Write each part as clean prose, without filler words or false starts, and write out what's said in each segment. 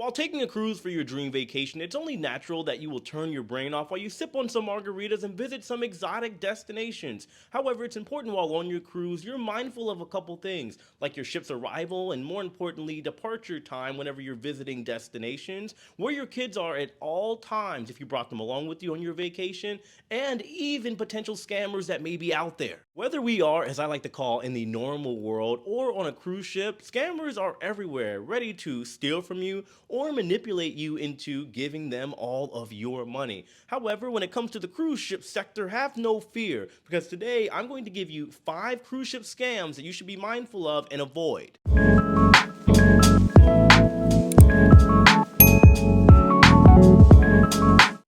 While taking a cruise for your dream vacation, it's only natural that you will turn your brain off while you sip on some margaritas and visit some exotic destinations. However, it's important while on your cruise, you're mindful of a couple things, like your ship's arrival and more importantly, departure time whenever you're visiting destinations, where your kids are at all times if you brought them along with you on your vacation, and even potential scammers that may be out there. Whether we are, as I like to call, in the normal world or on a cruise ship, scammers are everywhere, ready to steal from you or manipulate you into giving them all of your money. However, when it comes to the cruise ship sector, have no fear, because today I'm going to give you 5 cruise ship scams that you should be mindful of and avoid.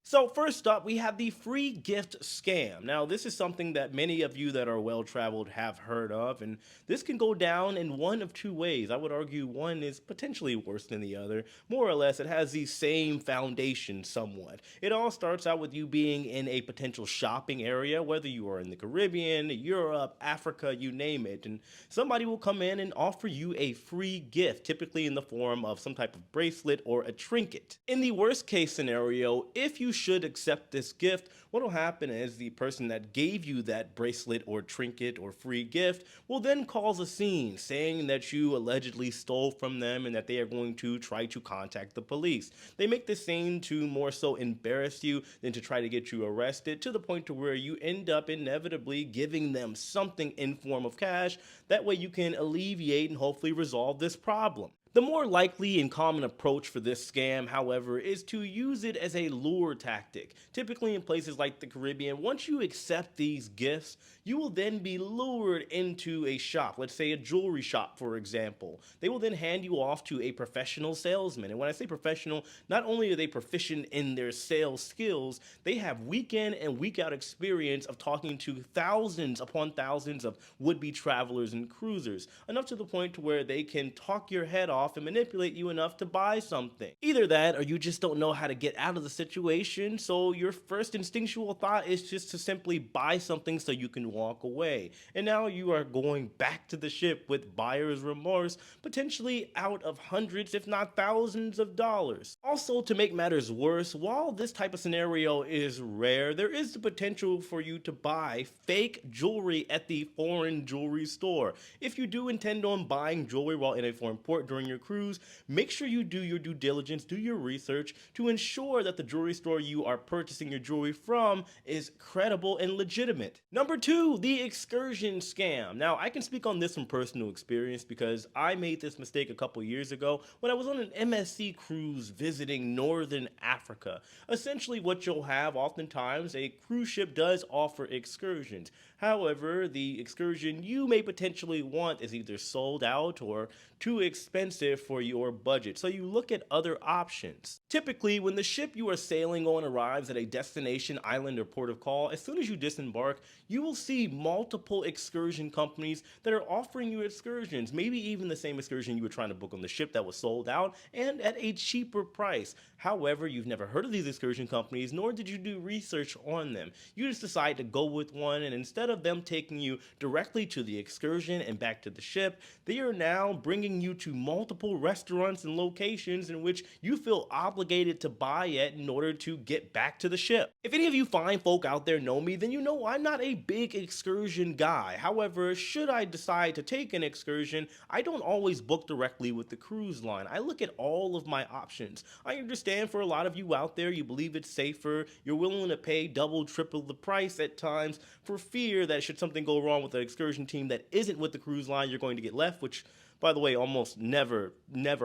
So first up, we have the free gift scam. Now, this is something that many of you that are well-traveled have heard of, and this can go down in one of two ways. I would argue one is potentially worse than the other. More or less, it has the same foundation somewhat. It all starts out with you being in a potential shopping area, whether you are in the Caribbean, Europe, Africa, you name it, and somebody will come in and offer you a free gift, typically in the form of some type of bracelet or a trinket. In the worst case scenario, if you should accept this gift, what will happen is the person that gave you that bracelet or trinket or free gift will then cause a scene saying that you allegedly stole from them and that they are going to try to contact the police. They make this scene to more so embarrass you than to try to get you arrested, to the point to where you end up inevitably giving them something in form of cash. That way you can alleviate and hopefully resolve this problem. The more likely and common approach for this scam, however, is to use it as a lure tactic. Typically in places like the Caribbean, once you accept these gifts, you will then be lured into a shop, let's say a jewelry shop for example. They will then hand you off to a professional salesman. And when I say professional, not only are they proficient in their sales skills, they have week in and week out experience of talking to thousands upon thousands of would-be travelers and cruisers, enough to the point to where they can talk your head off and manipulate you enough to buy something. Either that or you just don't know how to get out of the situation, so your first instinctual thought is just to simply buy something so you can walk away. And now you are going back to the ship with buyer's remorse, potentially out of hundreds if not thousands of dollars. Also, to make matters worse, while this type of scenario is rare, there is the potential for you to buy fake jewelry at the foreign jewelry store. If you do intend on buying jewelry while in a foreign port during your cruise, make sure you do your due diligence, do your research to ensure that the jewelry store you are purchasing your jewelry from is credible and legitimate. Number 2, the excursion scam. Now, I can speak on this from personal experience because I made this mistake a couple years ago when I was on an MSC cruise visiting Northern Africa. Essentially, what you'll have oftentimes, a cruise ship does offer excursions. However, the excursion you may potentially want is either sold out or too expensive for your budget, so you look at other options. Typically, when the ship you are sailing on arrives at a destination, island, or port of call, as soon as you disembark, you will see multiple excursion companies that are offering you excursions, maybe even the same excursion you were trying to book on the ship that was sold out, and at a cheaper price. However, you've never heard of these excursion companies, nor did you do research on them. You just decide to go with one, and instead of them taking you directly to the excursion and back to the ship, they are now bringing you to multiple restaurants and locations in which you feel obligated to buy at in order to get back to the ship. If any of you fine folk out there know me, then you know I'm not a big excursion guy. However, should I decide to take an excursion, I don't always book directly with the cruise line. I look at all of my options. I understand for a lot of you out there, you believe it's safer, you're willing to pay double, triple the price at times for fear that should something go wrong with the excursion team that isn't with the cruise line, you're going to get left, which by the way, almost never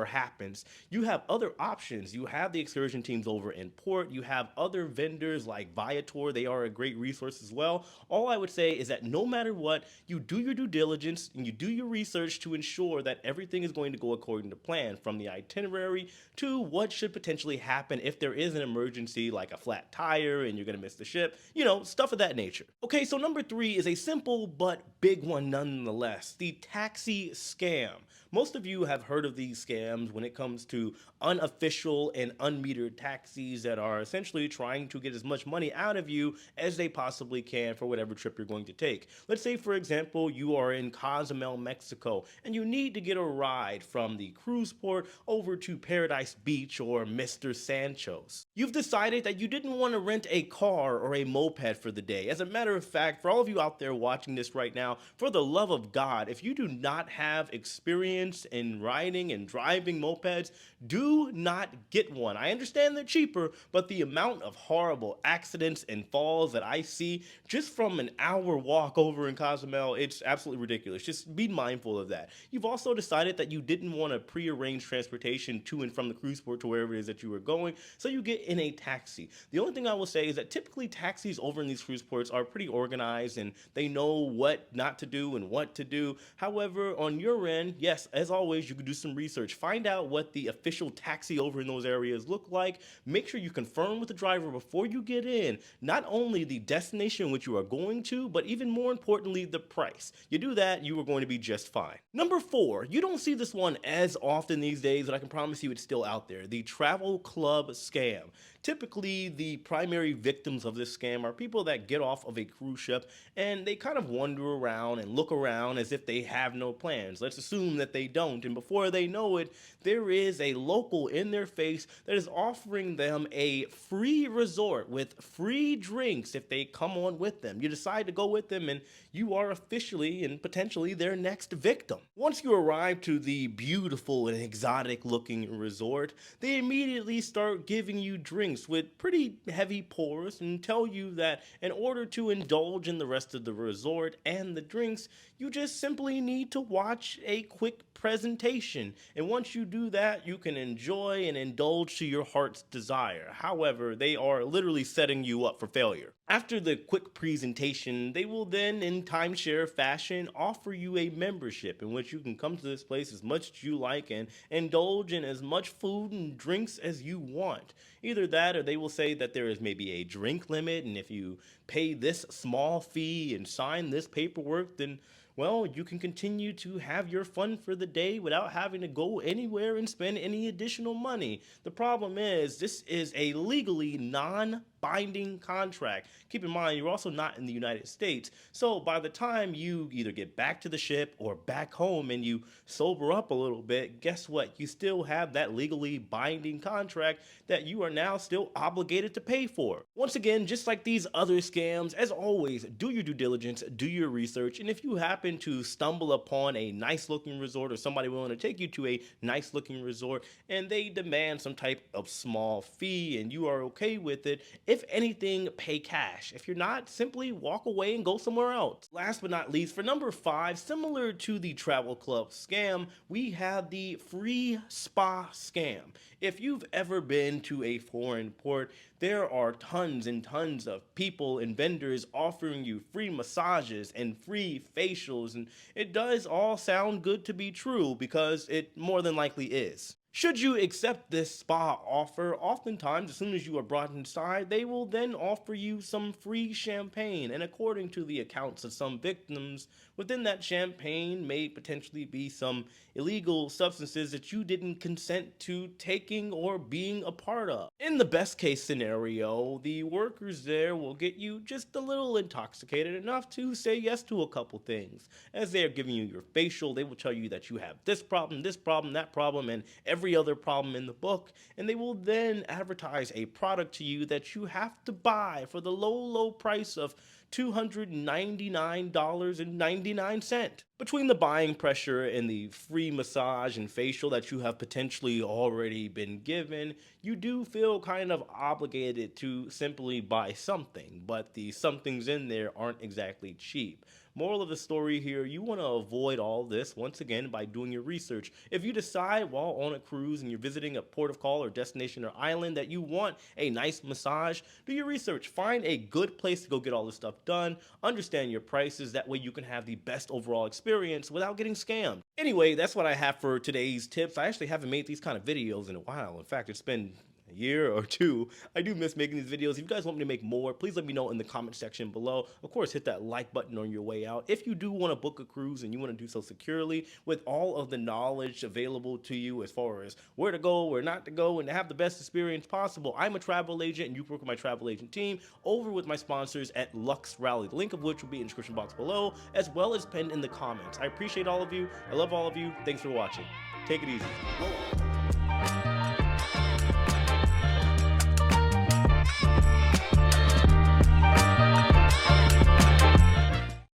happens. You have other options. You have the excursion teams over in port. You have other vendors like Viator. They are a great resource as well. All I would say is that no matter what, you do your due diligence and you do your research to ensure that everything is going to go according to plan, from the itinerary to what should potentially happen if there is an emergency like a flat tire and you're going to miss the ship, stuff of that nature. Okay, so number 3 is a simple but big one nonetheless, the taxi scam. Most of you have heard of these scams when it comes to unofficial and unmetered taxis that are essentially trying to get as much money out of you as they possibly can for whatever trip you're going to take. Let's say, for example, you are in Cozumel, Mexico, and you need to get a ride from the cruise port over to Paradise Beach or Mr. Sancho's. You've decided that you didn't want to rent a car or a moped for the day. As a matter of fact, for all of you out there watching this right now, for the love of God, if you do not have experience in riding and driving mopeds, do not get one. I understand they're cheaper, but the amount of horrible accidents and falls that I see just from an hour walk over in Cozumel, it's absolutely ridiculous. Just be mindful of that. You've also decided that you didn't want to pre-arrange transportation to and from the cruise port to wherever it is that you were going, so you get in a taxi. The only thing I will say is that typically taxis over in these cruise ports are pretty organized and they know what not to do and what to do. However, on your end, yes, as always, you can do some research. Find out what the official taxi over in those areas look like. Make sure you confirm with the driver before you get in, not only the destination which you are going to, but even more importantly, the price. You do that, you are going to be just fine. Number 4, you don't see this one as often these days, but I can promise you it's still out there. The travel club scam. Typically, the primary victims of this scam are people that get off of a cruise ship and they kind of wander around and look around as if they have no plans. Let's assume that they don't, and before they know it, there is a local in their face that is offering them a free resort with free drinks if they come on with them. You decide to go with them and you are officially and potentially their next victim. Once you arrive to the beautiful and exotic looking resort, they immediately start giving you drinks with pretty heavy pours and tell you that in order to indulge in the rest of the resort and the drinks, you just simply need to watch a quick presentation. And once you do that, you can enjoy and indulge to your heart's desire. However, they are literally setting you up for failure. After the quick presentation, they will then, in timeshare fashion, offer you a membership in which you can come to this place as much as you like and indulge in as much food and drinks as you want. Either that or they will say that there is maybe a drink limit, and if you pay this small fee and sign this paperwork, then well, you can continue to have your fun for the day without having to go anywhere and spend any additional money. The problem is, this is a legally non-binding contract. Keep in mind, you're also not in the United States. So by the time you either get back to the ship or back home and you sober up a little bit, guess what? You still have that legally binding contract that you are now still obligated to pay for. Once again, just like these other scams, as always, do your due diligence, do your research, and if you happen to stumble upon a nice looking resort or somebody willing to take you to a nice looking resort and they demand some type of small fee and you are okay with it, if anything, pay cash. If you're not, simply walk away and go somewhere else. Last but not least, for number 5, similar to the travel club scam, we have the free spa scam. If you've ever been to a foreign port, there are tons and tons of people and vendors offering you free massages and free facials, and it does all sound good to be true because it more than likely is. Should you accept this spa offer, oftentimes as soon as you are brought inside, they will then offer you some free champagne, and according to the accounts of some victims, within that champagne may potentially be some illegal substances that you didn't consent to taking or being a part of. In the best case scenario, the workers there will get you just a little intoxicated enough to say yes to a couple things. As they are giving you your facial, they will tell you that you have this problem, that problem, and every other problem in the book, and they will then advertise a product to you that you have to buy for the low price of $299.99. Between the buying pressure and the free massage and facial that you have potentially already been given, you do feel kind of obligated to simply buy something, but the somethings in there aren't exactly cheap. Moral of the story here, you want to avoid all this once again by doing your research. If you decide while on a cruise and you're visiting a port of call or destination or island that you want a nice massage, do your research. Find a good place to go get all this stuff done. Understand your prices. That way you can have the best overall experience without getting scammed. Anyway, that's what I have for today's tips. I actually haven't made these kind of videos in a while. In fact, it's been a year or two. I do miss making these videos. If you guys want me to make more, please let me know in the comment section below. Of course, hit that like button on your way out. If you do want to book a cruise and you want to do so securely with all of the knowledge available to you as far as where to go, where not to go, and to have the best experience possible, I'm a travel agent and you work with my travel agent team over with my sponsors at Lux Rally, the link of which will be in the description box below, as well as pinned in the comments. I appreciate all of you. I love all of you. Thanks for watching. Take it easy.